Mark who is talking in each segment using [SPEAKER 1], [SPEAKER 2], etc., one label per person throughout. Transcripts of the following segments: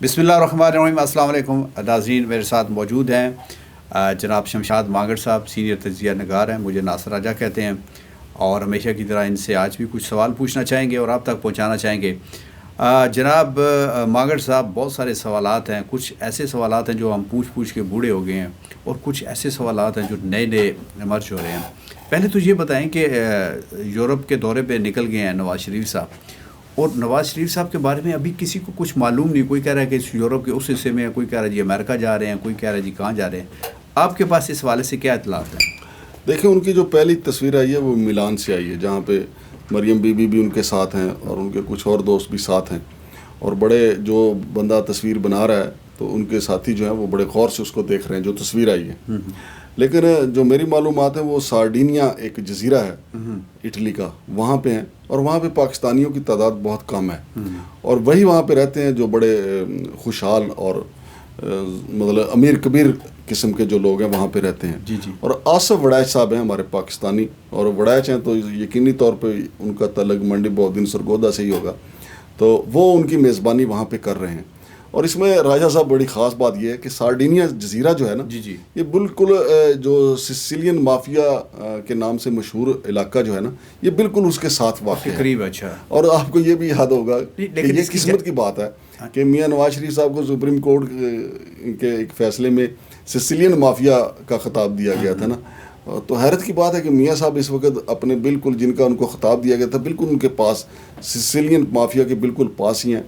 [SPEAKER 1] بسم اللہ الرحمن الرحیم. السلام علیکم ناظرین. میرے ساتھ موجود ہیں جناب شمشاد مانگڑ صاحب، سینئر تجزیہ نگار ہیں، مجھے ناصر راجہ کہتے ہیں، اور ہمیشہ کی طرح ان سے آج بھی کچھ سوال پوچھنا چاہیں گے اور آپ تک پہنچانا چاہیں گے. جناب مانگڑ صاحب، بہت سارے سوالات ہیں. کچھ ایسے سوالات ہیں جو ہم پوچھ کے بوڑھے ہو گئے ہیں، اور کچھ ایسے سوالات ہیں جو نئے ایمرج ہو رہے ہیں. پہلے تو یہ بتائیں کہ یورپ کے دورے پہ نکل گئے ہیں نواز شریف صاحب، اور نواز شریف صاحب کے بارے میں ابھی کسی کو کچھ معلوم نہیں. کوئی کہہ رہا ہے کہ یورپ کے اس حصے میں ہے، کوئی کہہ رہا ہے جی امریکہ جا رہے ہیں، کوئی کہہ رہا ہے جی کہاں جا رہے ہیں. آپ کے پاس اس حوالے سے کیا اطلاعات ہیں؟
[SPEAKER 2] دیکھیں، ان کی جو پہلی تصویر آئی ہے وہ میلان سے آئی ہے، جہاں پہ مریم بی بی بھی ان کے ساتھ ہیں اور ان کے کچھ اور دوست بھی ساتھ ہیں، اور بڑے جو بندہ تصویر بنا رہا ہے تو ان کے ساتھی جو ہیں وہ بڑے غور سے اس کو دیکھ رہے ہیں جو تصویر آئی ہے. لیکن جو میری معلومات ہیں وہ سارڈینیا ایک جزیرہ ہے اٹلی کا، وہاں پہ ہیں، اور وہاں پہ پاکستانیوں کی تعداد بہت کم ہے، اور وہی وہاں پہ رہتے ہیں جو بڑے خوشحال اور مطلب امیر کبیر قسم کے جو لوگ ہیں وہاں پہ رہتے ہیں.
[SPEAKER 1] جی جی.
[SPEAKER 2] اور آصف وڑائچ صاحب ہیں ہمارے پاکستانی، اور وڑائچ ہیں تو یقینی طور پہ ان کا تعلق منڈی بہدین سرگودا سے ہی ہوگا، تو وہ ان کی میزبانی وہاں پہ کر رہے ہیں. اور اس میں راجہ صاحب بڑی خاص بات یہ ہے کہ سارڈینیا جزیرہ جو ہے نا،
[SPEAKER 1] جی جی،
[SPEAKER 2] یہ بالکل جو سسیلین مافیا کے نام سے مشہور علاقہ جو ہے نا، یہ بالکل اس کے ساتھ واقع ہے،
[SPEAKER 1] قریب. اچھا. کہ
[SPEAKER 2] اور آپ کو یہ بھی یاد ہوگا کہ یہ قسمت کی بات ہے کہ میاں نواز شریف صاحب کو سپریم کورٹ کے ایک فیصلے میں سسیلین مافیا کا خطاب دیا گیا تھا نا. تو حیرت کی بات ہے کہ میاں صاحب اس وقت اپنے بالکل جن کا ان کو خطاب دیا گیا تھا بالکل ان کے پاس، سسیلین مافیا کے بالکل پاس ہی ہیں.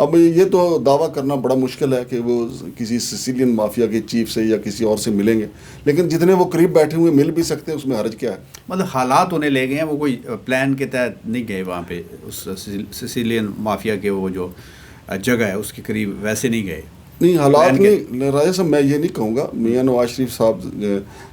[SPEAKER 2] اب یہ تو دعویٰ کرنا بڑا مشکل ہے کہ وہ کسی سسیلین مافیا کے چیف سے یا کسی اور سے ملیں گے، لیکن جتنے وہ قریب بیٹھے ہوئے مل بھی سکتے ہیں، اس میں حرج کیا ہے؟
[SPEAKER 1] مطلب حالات انہیں لے گئے ہیں، وہ کوئی پلان کے تحت نہیں گئے وہاں پہ. اس سسیلین مافیا کے وہ جو جگہ ہے اس کے قریب ویسے نہیں گئے.
[SPEAKER 2] نہیں، حالات نہیں راجہ صاحب، میں یہ نہیں کہوں گا. میاں نواز شریف صاحب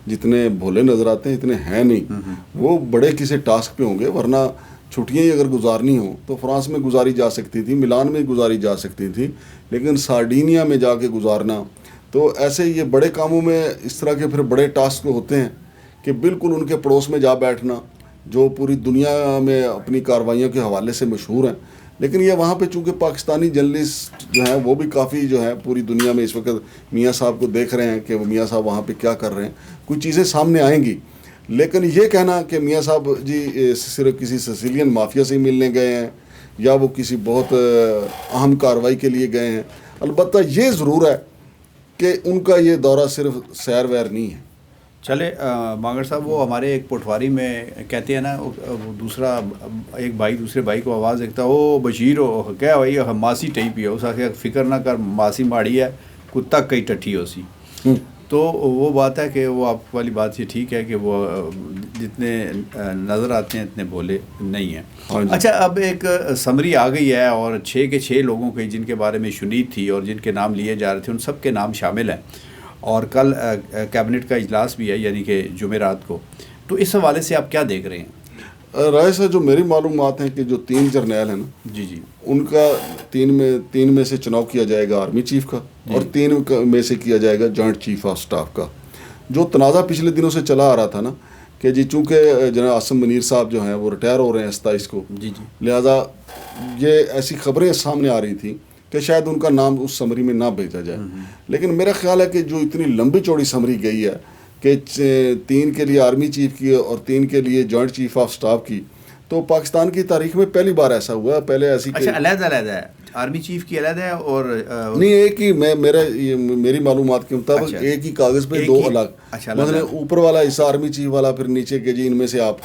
[SPEAKER 2] جتنے بھولے نظر آتے ہیں اتنے ہیں نہیں. وہ بڑے کسی ٹاسک پہ ہوں گے، ورنہ چھٹیاں ہی اگر گزارنی ہوں تو فرانس میں گزاری جا سکتی تھی، میلان میں گزاری جا سکتی تھی، لیکن سارڈینیا میں جا کے گزارنا تو ایسے یہ بڑے کاموں میں اس طرح کے پھر بڑے ٹاسک ہوتے ہیں کہ بالکل ان کے پڑوس میں جا بیٹھنا، جو پوری دنیا میں اپنی کارروائیوں کے حوالے سے مشہور ہیں. لیکن یہ وہاں پہ چونکہ پاکستانی جرنلسٹ جو ہیں وہ بھی کافی جو ہے پوری دنیا میں اس وقت میاں صاحب کو دیکھ رہے ہیں کہ وہ میاں صاحب وہاں پہ کیا کر رہے ہیں. کچھ چیزیں سامنے آئیں گی، لیکن یہ کہنا کہ میاں صاحب جی صرف کسی سسیلین مافیا سے ہی ملنے گئے ہیں یا وہ کسی بہت اہم کارروائی کے لیے گئے ہیں، البتہ یہ ضرور ہے کہ ان کا یہ دورہ صرف سیر ویر نہیں ہے.
[SPEAKER 1] چلے مانگڑ صاحب، وہ ہمارے ایک پٹواری میں کہتے ہیں نا، وہ دوسرا ایک بھائی دوسرے بھائی کو آواز دیکھتا، او بشیر ہو کیا بھائی ماسی ٹھیک پی ہے، اس آخر فکر نہ کر ماسی ماڑی ہے کتا کئی ٹٹھی ہو سی. تو وہ بات ہے کہ وہ آپ والی بات یہ ٹھیک ہے کہ وہ جتنے نظر آتے ہیں اتنے بولے نہیں ہیں. اچھا، اب ایک سمری آ گئی ہے اور 6 کے 6 لوگوں کے جن کے بارے میں شنید تھی اور جن کے نام لیے جا رہے تھے ان سب کے نام شامل ہیں، اور کل کیبنٹ کا اجلاس بھی ہے یعنی کہ جمعرات کو. تو اس حوالے سے آپ کیا دیکھ رہے ہیں؟
[SPEAKER 2] رائے صاحب، جو میری معلومات ہیں کہ جو 3 جرنیل ہیں نا،
[SPEAKER 1] جی جی،
[SPEAKER 2] ان کا 3 میں سے چناؤ کیا جائے گا آرمی چیف کا، اور 3 میں سے کیا جائے گا جوائنٹ چیف آف سٹاف کا. جو تنازع پچھلے دنوں سے چلا آ رہا تھا نا کہ جی چونکہ جناب عاصم منیر صاحب جو ہیں وہ ریٹائر ہو رہے ہیں 27 کو،
[SPEAKER 1] جی جی،
[SPEAKER 2] لہذا یہ ایسی خبریں سامنے آ رہی تھیں کہ شاید ان کا نام اس سمری میں نہ بھیجا جائے. لیکن میرا خیال ہے کہ جو اتنی لمبی چوڑی سمری گئی ہے کہ 3 کے لیے آرمی چیف کی اور 3 کے لیے جوائنٹ چیف آف سٹاف کی، تو پاکستان کی تاریخ میں پہلی بار ایسا ہوا ہے. پہلے ایسی
[SPEAKER 1] اچھا علیحدہ ہے آرمی چیف کی علیحدہ ہے اور
[SPEAKER 2] نہیں، ایک ہی میری معلومات کے مطابق ایک ہی کاغذ پہ 2 الگ، مثلا اوپر والا حصہ آرمی چیف والا، پھر نیچے کے جی ان میں سے آپ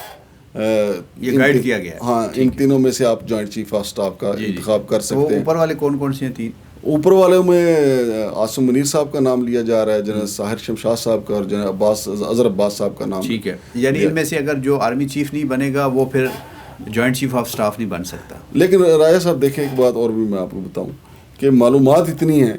[SPEAKER 1] یہ گائیڈ کیا گیا.
[SPEAKER 2] ہاں، ان تینوں میں سے آپ جوائنٹ چیف آف سٹاف کا انتخاب کر سکتے ہیں.
[SPEAKER 1] اوپر والے کون کون سے ہیں 3؟
[SPEAKER 2] اوپر والوں میں عاصم منیر صاحب کا نام لیا جا رہا ہے، جنرل ساحر شمشاد صاحب کا، اور جنرل اظہر عباس صاحب کا نام.
[SPEAKER 1] ٹھیک ہے، یعنی ان میں سے اگر جو آرمی چیف نہیں بنے گا وہ پھر جوائنٹ چیف آف سٹاف نہیں بن سکتا.
[SPEAKER 2] لیکن راجہ صاحب دیکھیں، ایک بات اور بھی میں آپ کو بتاؤں کہ معلومات اتنی ہیں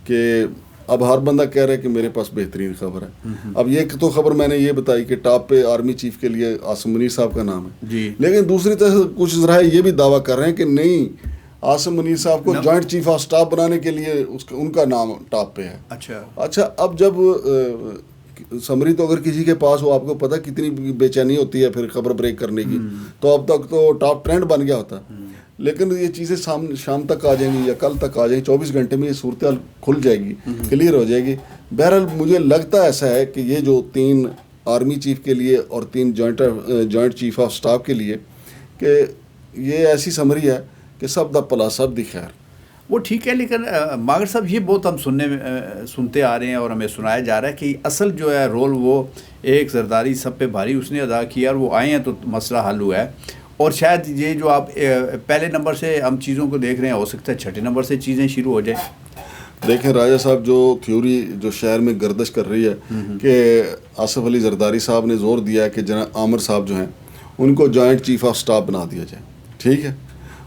[SPEAKER 2] کہ اب ہر بندہ کہہ رہا ہے کہ میرے پاس بہترین خبر ہے. اب یہ تو خبر میں نے یہ بتائی کہ ٹاپ پہ آرمی چیف کے لیے عاصم منیر صاحب کا نام ہے
[SPEAKER 1] جی،
[SPEAKER 2] لیکن دوسری طرف کچھ ذرائع یہ بھی دعویٰ کر رہے ہیں کہ نہیں، عاصم منیر صاحب کو جوائنٹ چیف آف سٹاف بنانے کے لیے ان کا نام ٹاپ پہ ہے. اچھا، اب جب سمری تو اگر کسی کے پاس ہو، آپ کو پتہ کتنی بے چینی ہوتی ہے پھر خبر بریک کرنے کی، تو اب تک تو ٹاپ ٹرینڈ بن گیا ہوتا. لیکن یہ چیزیں شام تک آ جائیں گی یا کل تک آ جائیں گی, 24 گھنٹے میں یہ صورتحال کھل جائے گی, کلیئر ہو جائے گی. بہرحال مجھے لگتا ایسا ہے کہ یہ جو 3 آرمی چیف کے لیے اور 3 جوائنٹ چیف آف سٹاف کے لیے, کہ یہ ایسی سمری ہے کہ سب دا پلا سب دی خیر.
[SPEAKER 1] وہ ٹھیک ہے, لیکن ماگر صاحب یہ بہت ہم سنتے آ رہے ہیں اور ہمیں سنایا جا رہا ہے کہ اصل جو ہے رول وہ ایک زرداری سب پہ بھاری اس نے ادا کیا, اور وہ آئے ہیں تو مسئلہ حل ہوا ہے. اور شاید یہ جو آپ پہلے نمبر سے ہم چیزوں کو دیکھ رہے ہیں, ہو سکتا ہے چھٹے نمبر سے چیزیں شروع ہو جائیں.
[SPEAKER 2] دیکھیں راجہ صاحب, جو تھیوری جو شہر میں گردش کر رہی ہے کہ آصف علی زرداری صاحب نے زور دیا ہے کہ جناب عامر صاحب جو ہیں ان کو جوائنٹ چیف آف سٹاف بنا دیا جائے, ٹھیک ہے.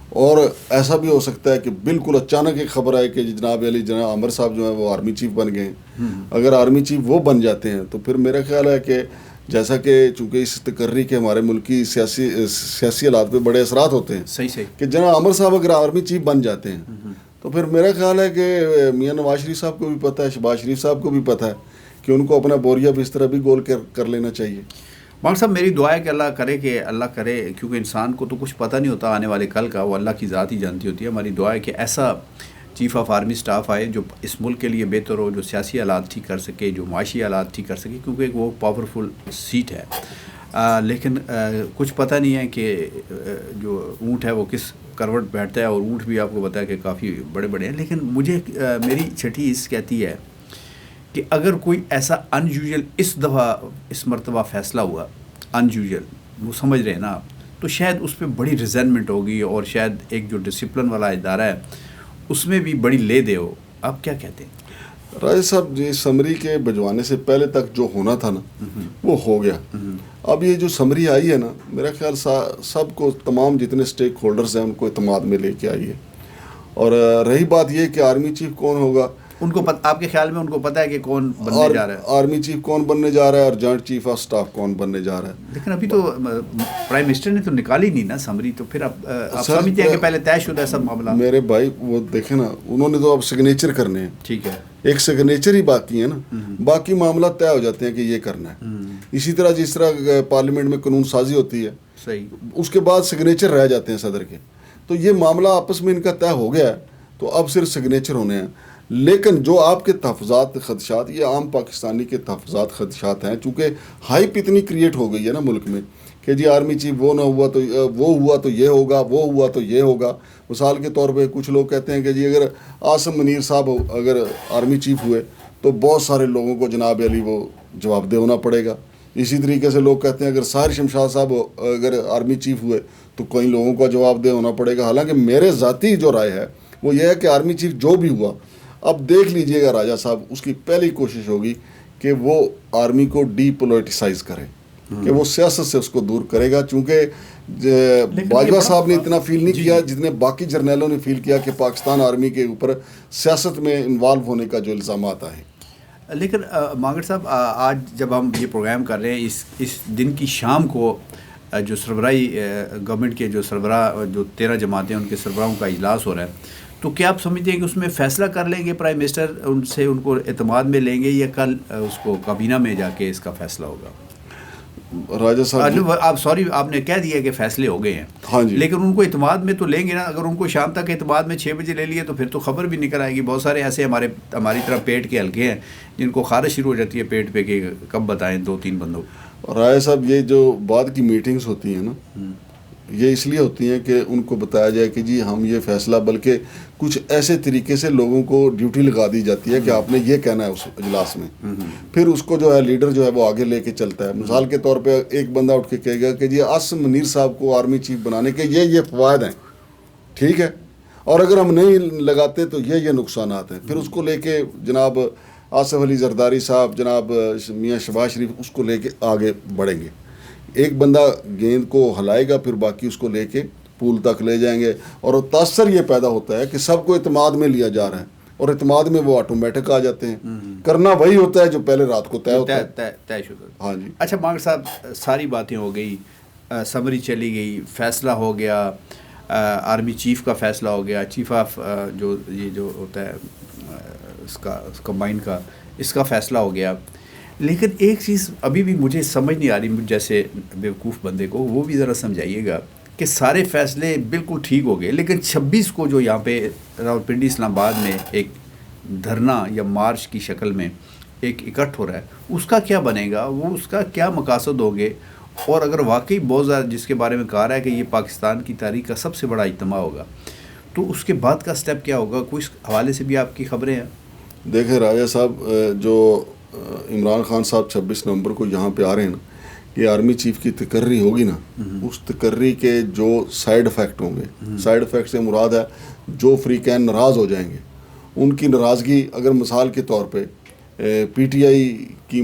[SPEAKER 2] اور ایسا بھی ہو سکتا ہے کہ بالکل اچانک ایک خبر آئے کہ جناب عامر صاحب جو ہیں وہ آرمی چیف بن گئے ہیں. اگر آرمی چیف وہ بن جاتے ہیں تو پھر میرا خیال ہے کہ جیسا کہ چونکہ اس تقرری کے ہمارے ملک کی سیاسی حالات پہ بڑے اثرات ہوتے ہیں,
[SPEAKER 1] صحیح
[SPEAKER 2] کہ جناب عامر صاحب اگر آرمی چیف بن جاتے ہیں تو پھر میرا خیال ہے کہ میاں نواز شریف صاحب کو بھی پتہ ہے, شہباز شریف صاحب کو بھی پتہ ہے کہ ان کو اپنا بوریا بستر بھی گول کر لینا چاہیے.
[SPEAKER 1] ماں صاحب میری دعا ہے کہ اللہ کرے کیونکہ انسان کو تو کچھ پتہ نہیں ہوتا آنے والے کل کا, وہ اللہ کی ذات ہی جانتی ہوتی ہے. ہماری دعا ہے کہ ایسا چیف آف آرمی سٹاف آئے جو اس ملک کے لیے بہتر ہو, جو سیاسی حالات ٹھیک کر سکے, جو معاشی حالات ٹھیک کر سکے, کیونکہ وہ پاورفل سیٹ ہے. لیکن کچھ پتہ نہیں ہے کہ جو اونٹ ہے وہ کس کروٹ بیٹھتا ہے, اور اونٹ بھی آپ کو پتہ ہے کہ کافی بڑے بڑے ہیں. لیکن مجھے میری چھٹی اس کہتی ہے کہ اگر کوئی ایسا ان یوزول اس دفعہ اس مرتبہ فیصلہ ہوا ان یوزول, وہ سمجھ رہے ہیں نا آپ, تو شاید اس پہ بڑی ریزنمنٹ ہوگی, اور شاید ایک جو ڈسپلن والا ادارہ ہے اس میں بھی بڑی لے دے ہو. آپ کیا کہتے ہیں؟
[SPEAKER 2] راجہ صاحب, جی سمری کے بھجوانے سے پہلے تک جو ہونا تھا نا وہ ہو گیا. اب یہ جو سمری آئی ہے نا, میرا خیال سب کو, تمام جتنے سٹیک ہولڈرز ہیں ان کو اعتماد میں لے کے آئی ہے. اور رہی بات یہ کہ آرمی چیف کون ہوگا,
[SPEAKER 1] ان کو آپ کے خیال میں ان کو پتہ ہے کہ کون بننے جا رہا ہے,
[SPEAKER 2] آرمی چیف کون بننے جا رہا ہے اور جوائنٹ چیف آف سٹاف کون بننے جا رہا ہے.
[SPEAKER 1] لیکن ابھی تو پرائم منسٹر نے تو نکالی نہیں نا سمری, تو پھر آپ سمجھتے ہیں کہ پہلے طے شدہ ہے سب معاملہ.
[SPEAKER 2] میرے بھائی وہ دیکھیں نا, انہوں نے تو اب سگنیچر کرنے ہیں,
[SPEAKER 1] ٹھیک ہے,
[SPEAKER 2] ایک سگنیچر ہی باقی ہے نا, باقی معاملہ طے ہو جاتے ہیں کہ یہ کرنا ہے. اسی طرح جس طرح پارلیمنٹ میں قانون سازی ہوتی ہے,
[SPEAKER 1] صحیح,
[SPEAKER 2] اس کے بعد سگنیچر رہ جاتے ہیں صدر کے. تو یہ معاملہ آپس میں ان کا طے ہو گیا ہے, تو اب صرف سگنیچر ہونے ہیں. لیکن جو آپ کے تحفظات خدشات, یہ عام پاکستانی کے تحفظات خدشات ہیں, چونکہ ہائپ اتنی کریٹ ہو گئی ہے نا ملک میں کہ جی آرمی چیف وہ نہ ہوا تو وہ ہوا تو یہ ہوگا, وہ ہوا تو یہ ہوگا. مثال کے طور پہ کچھ لوگ کہتے ہیں کہ جی اگر عاصم منیر صاحب اگر آرمی چیف ہوئے تو بہت سارے لوگوں کو جناب علی وہ جواب دہ ہونا پڑے گا. اسی طریقے سے لوگ کہتے ہیں اگر ساحر شمشاد صاحب اگر آرمی چیف ہوئے تو کئی لوگوں کا جواب دہ ہونا پڑے گا. حالانکہ میرے ذاتی جو رائے ہے وہ یہ ہے کہ آرمی چیف جو بھی ہوا, اب دیکھ لیجئے گا راجہ صاحب, اس کی پہلی کوشش ہوگی کہ وہ آرمی کو ڈی پولیٹیسائز کرے, کہ وہ سیاست سے اس کو دور کرے گا. چونکہ باجوہ صاحب نے اتنا فیل نہیں کیا جتنے باقی جرنیلوں نے فیل کیا کہ پاکستان آرمی کے اوپر سیاست میں انوالو ہونے کا جو الزامات آئے.
[SPEAKER 1] لیکن مانگڑ صاحب, آج جب ہم یہ پروگرام کر رہے ہیں اس دن کی شام کو جو سربراہی گورنمنٹ کے جو سربراہ جو 13 جماعتیں ان کے سربراہوں کا اجلاس ہو رہا ہے, تو کیا آپ سمجھتے ہیں کہ اس میں فیصلہ کر لیں گے پرائم منسٹر, ان کو اعتماد میں لیں گے, یا کل اس کو کابینہ میں جا کے اس کا فیصلہ ہوگا؟
[SPEAKER 2] راجہ صاحب
[SPEAKER 1] آپ نے کہہ دیا کہ فیصلے ہو گئے ہیں,
[SPEAKER 2] ہاں جی,
[SPEAKER 1] لیکن ان کو اعتماد میں تو لیں گے نا. اگر ان کو شام تک اعتماد میں 6 بجے لے لیے تو پھر تو خبر بھی نکل آئے گی. بہت سارے ایسے ہماری طرف پیٹ کے حلقے ہیں جن کو خارش شروع ہو جاتی ہے پیٹ پہ کہ کب بتائیں 2-3 بندوں.
[SPEAKER 2] راجہ صاحب, یہ جو بعد کی میٹنگز ہوتی ہیں نا, یہ اس لیے ہوتی ہیں کہ ان کو بتایا جائے کہ جی ہم یہ فیصلہ, بلکہ کچھ ایسے طریقے سے لوگوں کو ڈیوٹی لگا دی جاتی ہے کہ آپ نے یہ کہنا ہے اس اجلاس میں, پھر اس کو جو ہے لیڈر جو ہے وہ آگے لے کے چلتا ہے. مثال کے طور پہ ایک بندہ اٹھ کے کہے گا کہ جی عاصم منیر صاحب کو آرمی چیف بنانے کے یہ فوائد ہیں, ٹھیک ہے, اور اگر ہم نہیں لگاتے تو یہ نقصانات ہیں. پھر اس کو لے کے جناب آصف علی زرداری صاحب, جناب میاں شہباز شریف اس کو لے کے آگے بڑھیں گے. ایک بندہ گیند کو ہلائے گا, پھر باقی اس کو لے کے پول تک لے جائیں گے, اور تاثر یہ پیدا ہوتا ہے کہ سب کو اعتماد میں لیا جا رہا ہے, اور اعتماد میں وہ آٹومیٹک آ جاتے ہیں. کرنا وہی ہوتا ہے جو پہلے رات کو طے ہوتا ہے,
[SPEAKER 1] طے شدہ.
[SPEAKER 2] ہاں جی.
[SPEAKER 1] اچھا مانگڑ صاحب, ساری باتیں ہو گئی, سمری چلی گئی, فیصلہ ہو گیا, آرمی چیف کا فیصلہ ہو گیا, چیف آف یہ جو ہوتا ہے اس کا کمبائن کا, اس کا فیصلہ ہو گیا. لیکن ایک چیز ابھی بھی مجھے سمجھ نہیں آ رہی, مجھ جیسے بیوقوف بندے کو, وہ بھی ذرا سمجھائیے گا کہ سارے فیصلے بالکل ٹھیک ہو گئے، لیکن 26 کو جو یہاں پہ راولپنڈی اسلام آباد میں ایک دھرنا یا مارچ کی شکل میں ایک اکٹھ ہو رہا ہے، اس کا کیا بنے گا، وہ اس کا کیا مقاصد ہوں گے؟ اور اگر واقعی بہت زیادہ جس کے بارے میں کہا رہا ہے کہ یہ پاکستان کی تاریخ کا سب سے بڑا اجتماع ہوگا، تو اس کے بعد کا سٹیپ کیا ہوگا؟ کوئی اس حوالے سے بھی آپ کی خبریں ہیں؟
[SPEAKER 2] دیکھیں راجہ صاحب، جو عمران خان صاحب 26 نومبر کو یہاں پہ آ رہے ہیں نا، یہ آرمی چیف کی تقرری ہوگی نا، اس تقرری کے جو سائیڈ افیکٹ ہوں گے، سائیڈ افیکٹ سے مراد ہے جو فریقین ناراض ہو جائیں گے، ان کی ناراضگی اگر مثال کے طور پہ پی ٹی آئی کی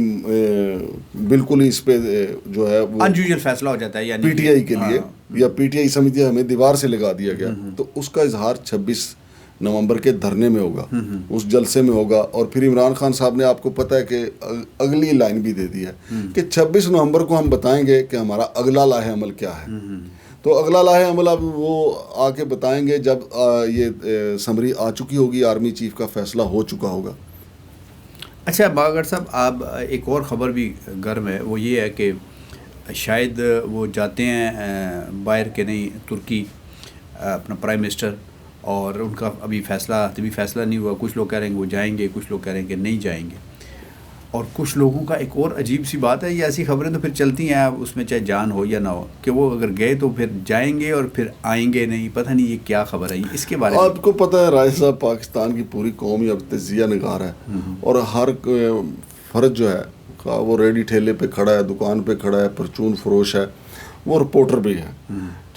[SPEAKER 2] بالکل ہی اس پہ جو ہے وہ
[SPEAKER 1] انیوژل فیصلہ ہو جاتا ہے، یعنی
[SPEAKER 2] پی ٹی آئی کے لیے یا پی ٹی آئی سمجھیے ہمیں دیوار سے لگا دیا گیا، تو اس کا اظہار 26 نومبر کے دھرنے میں ہوگا، اس جلسے میں ہوگا۔ اور پھر عمران خان صاحب نے آپ کو پتہ ہے کہ اگلی لائن بھی دے دی ہے کہ 26 نومبر کو ہم بتائیں گے کہ ہمارا اگلا لاہ عمل کیا ہے۔ تو اگلا لاہ عمل اب وہ آ کے بتائیں گے جب یہ سمری آ چکی ہوگی، آرمی چیف کا فیصلہ ہو چکا ہوگا۔
[SPEAKER 1] اچھا باغر صاحب، آپ ایک اور خبر بھی گرم ہے، وہ یہ ہے کہ شاید وہ جاتے ہیں باہر کے نہیں ترکی، اپنا پرائم منسٹر، اور ان کا ابھی فیصلہ نہیں ہوا۔ کچھ لوگ کہہ رہے ہیں کہ وہ جائیں گے، کچھ لوگ کہہ رہے ہیں کہ نہیں جائیں گے۔ اور کچھ لوگوں کا ایک اور عجیب سی بات ہے، یہ ایسی خبریں تو پھر چلتی ہیں اس میں چاہے جان ہو یا نہ ہو، کہ وہ اگر گئے تو پھر جائیں گے اور پھر آئیں گے نہیں۔ پتہ نہیں یہ کیا خبر ہے، اس کے بارے میں
[SPEAKER 2] آپ کو پتہ ہے راج صاحب، پاکستان کی پوری قوم ہی اب تجزیہ نگار ہے، اور ہر فرد جو ہے وہ ریڈی ٹھیلے پہ کھڑا ہے، دکان پہ کھڑا ہے، پرچون فروش ہے، وہ رپورٹر بھی ہے،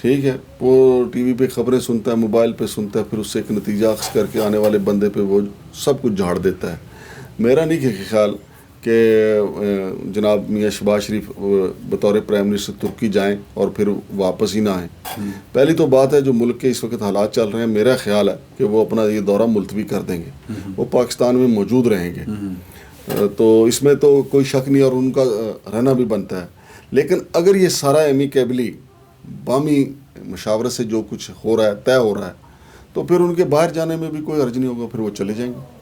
[SPEAKER 2] ٹھیک ہے، وہ ٹی وی پہ خبریں سنتا ہے، موبائل پہ سنتا ہے، پھر اس سے ایک نتیجہ اخذ کر کے آنے والے بندے پہ وہ سب کچھ جھاڑ دیتا ہے۔ میرا نہیں کہ خیال کہ جناب میاں شہباز شریف بطور پرائم منسٹر ترکی جائیں اور پھر واپس ہی نہ آئیں۔ پہلی تو بات ہے جو ملک کے اس وقت حالات چل رہے ہیں، میرا خیال ہے کہ وہ اپنا یہ دورہ ملتوی کر دیں گے، وہ پاکستان میں موجود رہیں گے، تو اس میں تو کوئی شک نہیں، اور ان کا رہنا بھی بنتا ہے۔ لیکن اگر یہ سارا ایمیکیبلی بامی مشاورت سے جو کچھ ہو رہا ہے، طے ہو رہا ہے، تو پھر ان کے باہر جانے میں بھی کوئی حرج نہیں ہوگا، پھر وہ چلے جائیں گے۔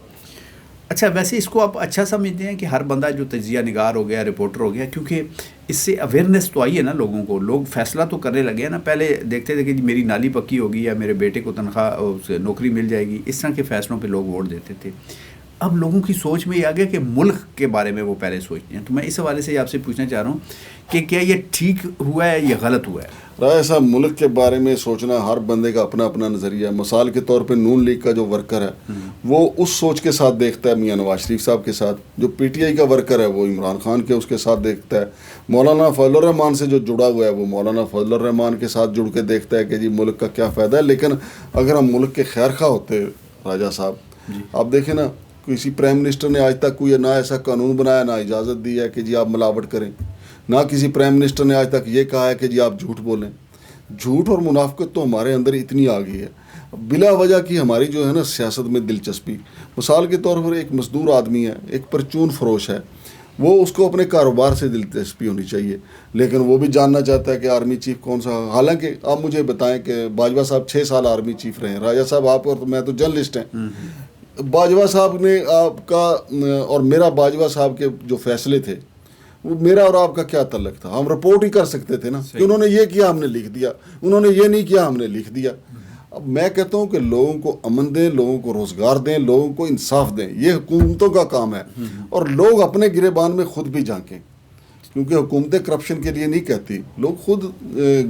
[SPEAKER 1] اچھا، ویسے اس کو آپ اچھا سمجھتے ہیں کہ ہر بندہ جو تجزیہ نگار ہو گیا، رپورٹر ہو گیا، کیونکہ اس سے اویئرنیس تو آئی ہے نا لوگوں کو، لوگ فیصلہ تو کرنے لگے ہیں نا۔ پہلے دیکھتے تھے کہ جی میری نالی پکی ہوگی یا میرے بیٹے کو تنخواہ نوکری مل جائے گی، اس طرح کے فیصلوں پہ لوگ ووٹ دیتے تھے۔ اب لوگوں کی سوچ میں یہ آ گیا کہ ملک کے بارے میں وہ پہلے سوچتے ہیں۔ تو میں اس حوالے سے آپ سے پوچھنا چاہ رہا ہوں کہ کیا یہ ٹھیک ہوا ہے یا غلط ہوا ہے؟
[SPEAKER 2] رائے صاحب، ملک کے بارے میں سوچنا ہر بندے کا اپنا اپنا نظریہ ہے۔ مثال کے طور پہ نون لیگ کا جو ورکر ہے وہ اس سوچ کے ساتھ دیکھتا ہے میاں نواز شریف صاحب کے ساتھ، جو پی ٹی آئی کا ورکر ہے وہ عمران خان کے اس کے ساتھ دیکھتا ہے، مولانا فضل الرحمان سے جو جڑا ہوا ہے وہ مولانا فضل الرحمان کے ساتھ جڑ کے دیکھتا ہے کہ جی ملک کا کیا فائدہ ہے۔ لیکن اگر ہم ملک کے خیر خواہ ہوتے راجہ صاحب، آپ دیکھیں نا، کسی پرائم منسٹر نے آج تک کوئی نہ ایسا قانون بنایا، نہ اجازت دی ہے کہ جی آپ ملاوٹ کریں، نہ کسی پرائم منسٹر نے آج تک یہ کہا ہے کہ جی آپ جھوٹ بولیں۔ جھوٹ اور منافقت تو ہمارے اندر اتنی آ گئی ہے، بلا وجہ کی ہماری جو ہے نا سیاست میں دلچسپی۔ مثال کے طور پر ایک مزدور آدمی ہے، ایک پرچون فروش ہے، وہ اس کو اپنے کاروبار سے دلچسپی ہونی چاہیے، لیکن وہ بھی جاننا چاہتا ہے کہ آرمی چیف کون سا۔ حالانکہ آپ مجھے بتائیں کہ باجوہ صاحب 6 سال آرمی چیف رہے ہیں، راجہ صاحب آپ اور میں تو جرنلسٹ ہیں، باجوہ صاحب نے آپ کا اور میرا باجوہ صاحب کے جو فیصلے تھے وہ میرا اور آپ کا کیا تعلق تھا؟ ہم رپورٹ ہی کر سکتے تھے نا کہ انہوں نے یہ کیا ہم نے لکھ دیا، انہوں نے یہ نہیں کیا ہم نے لکھ دیا۔ اب میں کہتا ہوں کہ لوگوں کو امن دیں، لوگوں کو روزگار دیں، لوگوں کو انصاف دیں، یہ حکومتوں کا کام ہے، اور لوگ اپنے گریبان میں خود بھی جھانکیں، کیونکہ حکومتیں کرپشن کے لیے نہیں کہتی، لوگ خود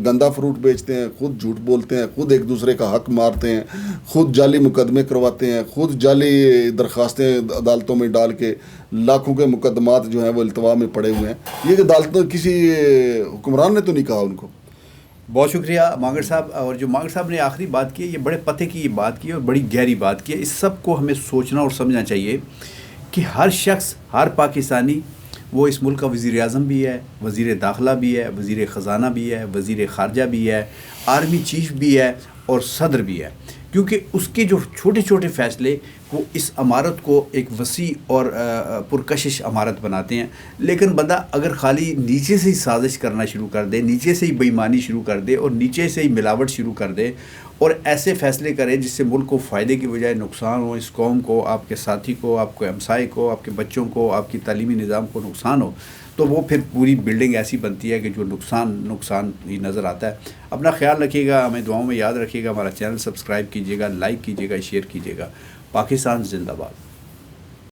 [SPEAKER 2] گندا فروٹ بیچتے ہیں، خود جھوٹ بولتے ہیں، خود ایک دوسرے کا حق مارتے ہیں، خود جعلی مقدمے کرواتے ہیں، خود جعلی درخواستیں عدالتوں میں ڈال کے لاکھوں کے مقدمات جو ہیں وہ التوا میں پڑے ہوئے ہیں۔ یہ عدالتوں کسی حکمران نے تو نہیں کہا ان کو۔
[SPEAKER 1] بہت شکریہ مانگڑ صاحب۔ اور جو مانگڑ صاحب نے آخری بات کی ہے، یہ بڑے پتے کی بات کی ہے اور بڑی گہری بات کی ہے۔ اس سب کو ہمیں سوچنا اور سمجھنا چاہیے کہ ہر شخص، ہر پاکستانی، وہ اس ملک کا وزیر اعظم بھی ہے، وزیر داخلہ بھی ہے، وزیر خزانہ بھی ہے، وزیر خارجہ بھی ہے، آرمی چیف بھی ہے اور صدر بھی ہے، کیونکہ اس کے جو چھوٹے چھوٹے فیصلے وہ اس عمارت کو ایک وسیع اور پرکشش عمارت بناتے ہیں. لیکن بندہ اگر خالی نیچے سے ہی سازش کرنا شروع کر دے، نیچے سے ہی بے ایمانی شروع کر دے اور نیچے سے ہی ملاوٹ شروع کر دے اور ایسے فیصلے کرے جس سے ملک کو فائدے کی بجائے نقصان ہو، اس قوم کو، آپ کے ساتھی کو، آپ کے ہمسائے کو، آپ کے بچوں کو، آپ کی تعلیمی نظام کو نقصان ہو، تو وہ پھر پوری بلڈنگ ایسی بنتی ہے کہ جو نقصان ہی نظر آتا ہے. اپنا خیال رکھیے گا، ہمیں دعاؤں میں یاد رکھیے گا. ہمارا چینل سبسکرائب کیجیے گا، لائک کیجیے گا، شیئر کیجیے گا. پاکستان زندہ باد.